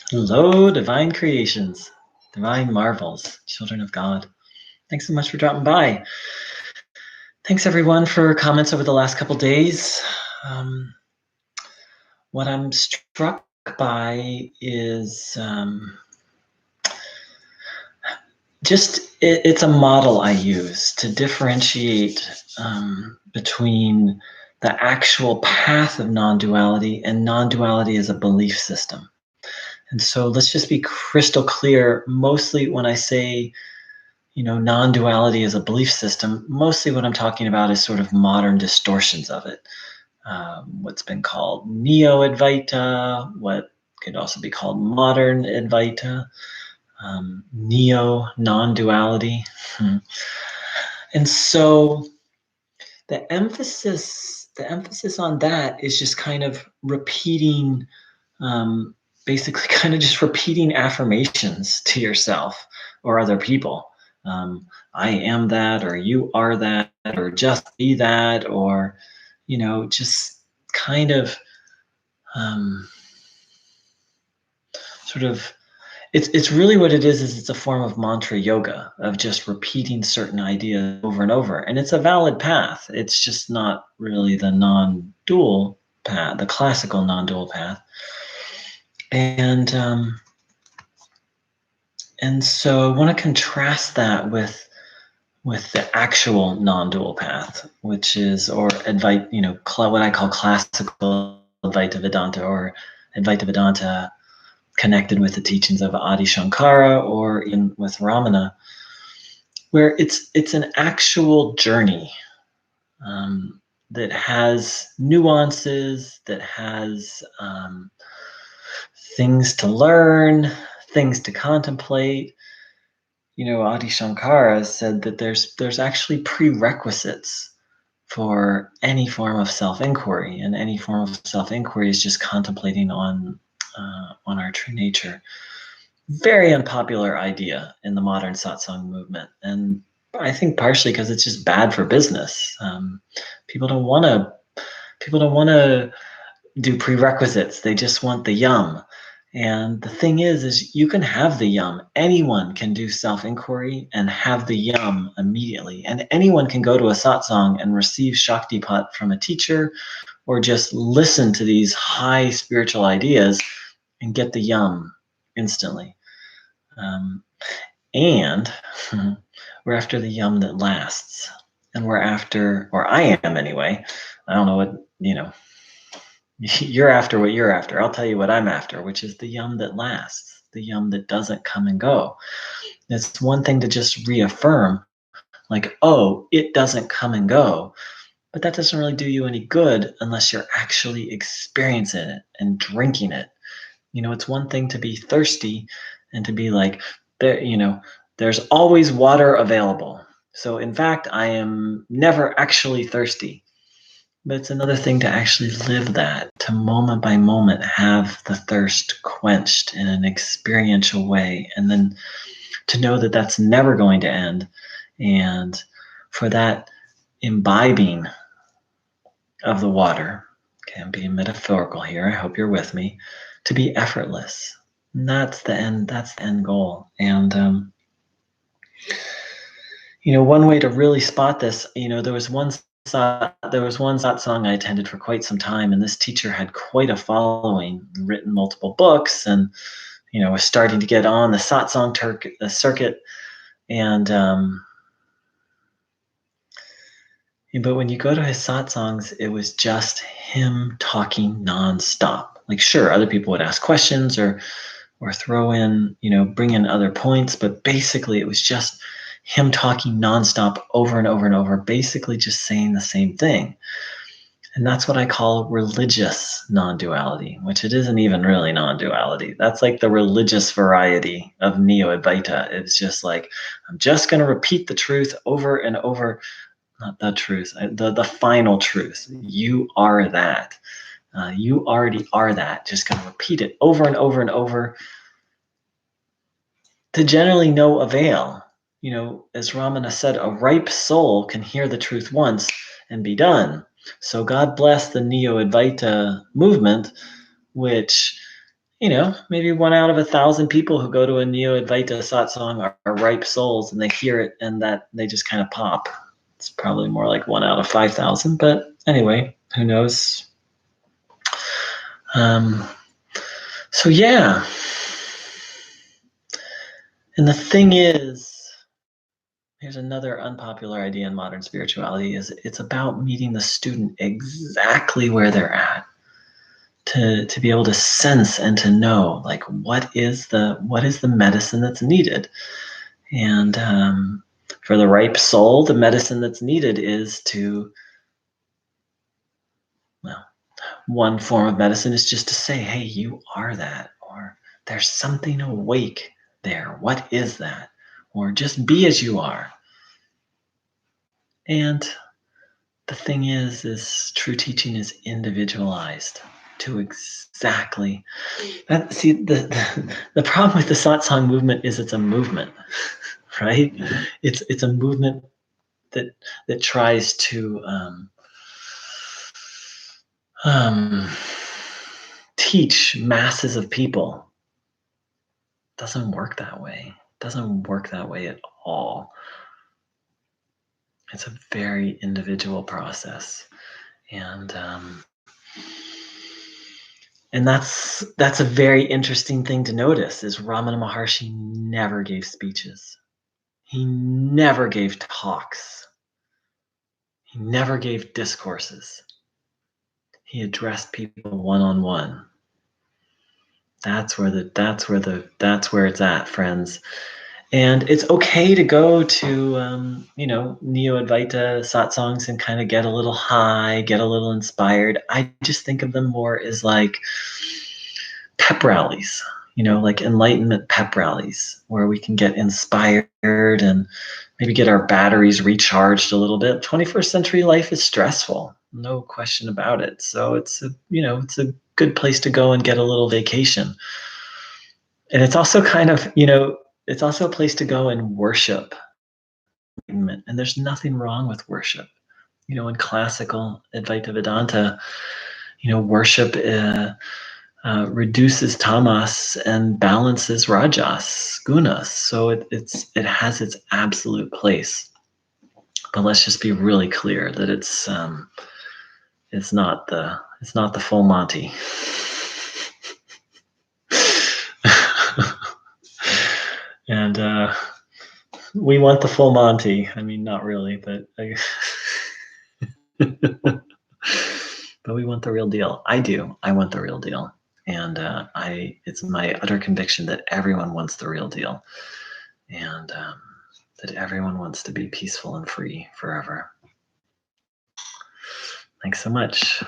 Hello, divine creations, divine marvels, children of God. Thanks so much for dropping by. Thanks everyone for comments over the last couple days. What I'm struck by is it's a model I use to differentiate between the actual path of non-duality and non-duality as a belief system. And so let's just be crystal clear. Mostly when I say, non-duality as a belief system, mostly what I'm talking about is sort of modern distortions of it. What's been called Neo-Advaita, what could also be called modern Advaita, non-duality. And so the emphasis on that is just kind of repeating, basically kind of just repeating affirmations to yourself or other people. I am that, or you are that, or just be that, or, just kind of sort of, it's really what it is it's a form of mantra yoga, of just repeating certain ideas over and over. And it's a valid path. It's just not really the non-dual path, the classical non-dual path. And so I want to contrast that with the actual non-dual path, which is, or Advaita, what I call classical Advaita Vedanta, or Advaita Vedanta connected with the teachings of Adi Shankara, or in with Ramana, where it's an actual journey that has nuances, that has things to learn, things to contemplate. Adi Shankara said that there's actually prerequisites for any form of self-inquiry, and any form of self-inquiry is just contemplating on our true nature. Very unpopular idea in the modern satsang movement, and I think partially because it's just bad for business. People don't want to do prerequisites. They just want the yum. And the thing is you can have the yum. Anyone can do self-inquiry and have the yum immediately. And anyone can go to a satsang and receive Shaktipat from a teacher, or just listen to these high spiritual ideas and get the yum instantly. And we're after the yum that lasts. And we're after, or I am anyway, I don't know what, you're after what you're after. I'll tell you what I'm after, which is the yum that lasts, the yum that doesn't come and go. It's one thing to just reaffirm, like, oh, it doesn't come and go, but that doesn't really do you any good unless you're actually experiencing it and drinking it. It's one thing to be thirsty and to be like, there's always water available. So in fact, I am never actually thirsty. But it's another thing to actually live that, to moment by moment have the thirst quenched in an experiential way, and then to know that that's never going to end. And for that imbibing of the water, okay, I'm being metaphorical here, I hope you're with me, to be effortless. And that's the end goal. And one way to really spot this, there was one satsang I attended for quite some time, and this teacher had quite a following, written multiple books, and was starting to get on the satsang circuit. And but when you go to his satsangs, it was just him talking nonstop. Like, sure, other people would ask questions or throw in, bring in other points, but basically it was just him talking nonstop over and over and over, basically just saying the same thing. And that's what I call religious non-duality, which it isn't even really non-duality. That's like the religious variety of Neo-Advaita. It's just like, I'm just going to repeat the truth over and over. Not the truth, the final truth. You are that. You already are that. Just going to repeat it over and over and over, to generally no avail. As Ramana said, a ripe soul can hear the truth once and be done. So God bless the Neo-Advaita movement, which, maybe 1 out of 1,000 people who go to a Neo-Advaita satsang are ripe souls, and they hear it, and that they just kind of pop. It's probably more like 1 out of 5,000, but anyway, who knows? So yeah, and the thing is, here's another unpopular idea in modern spirituality: is it's about meeting the student exactly where they're at, to be able to sense and to know, like, what is the medicine that's needed. And for the ripe soul, the medicine that's needed is one form of medicine is just to say, hey, you are that, or there's something awake there. What is that? Or just be as you are. And the thing is true teaching is individualized to exactly that. See, the problem with the satsang movement is it's a movement, right? It's a movement that tries to teach masses of people. Doesn't work that way. Doesn't work that way at all. It's a very individual process, and that's a very interesting thing to notice. Is Ramana Maharshi never gave speeches. He never gave talks. He never gave discourses. He addressed people one-on-one. That's where it's at, friends. And it's okay to go to Neo-Advaita satsangs and kind of get a little high, get a little inspired. I just think of them more as like pep rallies, like enlightenment pep rallies, where we can get inspired and maybe get our batteries recharged a little bit. 21st century life is stressful, no question about it. So it's a good place to go and get a little vacation. And it's also kind of, it's also a place to go and worship. And there's nothing wrong with worship. In classical Advaita Vedanta, worship reduces tamas and balances rajas, gunas. So it has its absolute place. But let's just be really clear that it's not the full Monty. And we want the full Monty. I mean, not really, but but we want the real deal. I do. I want the real deal. And it's my utter conviction that everyone wants the real deal, and that everyone wants to be peaceful and free forever. Thanks so much.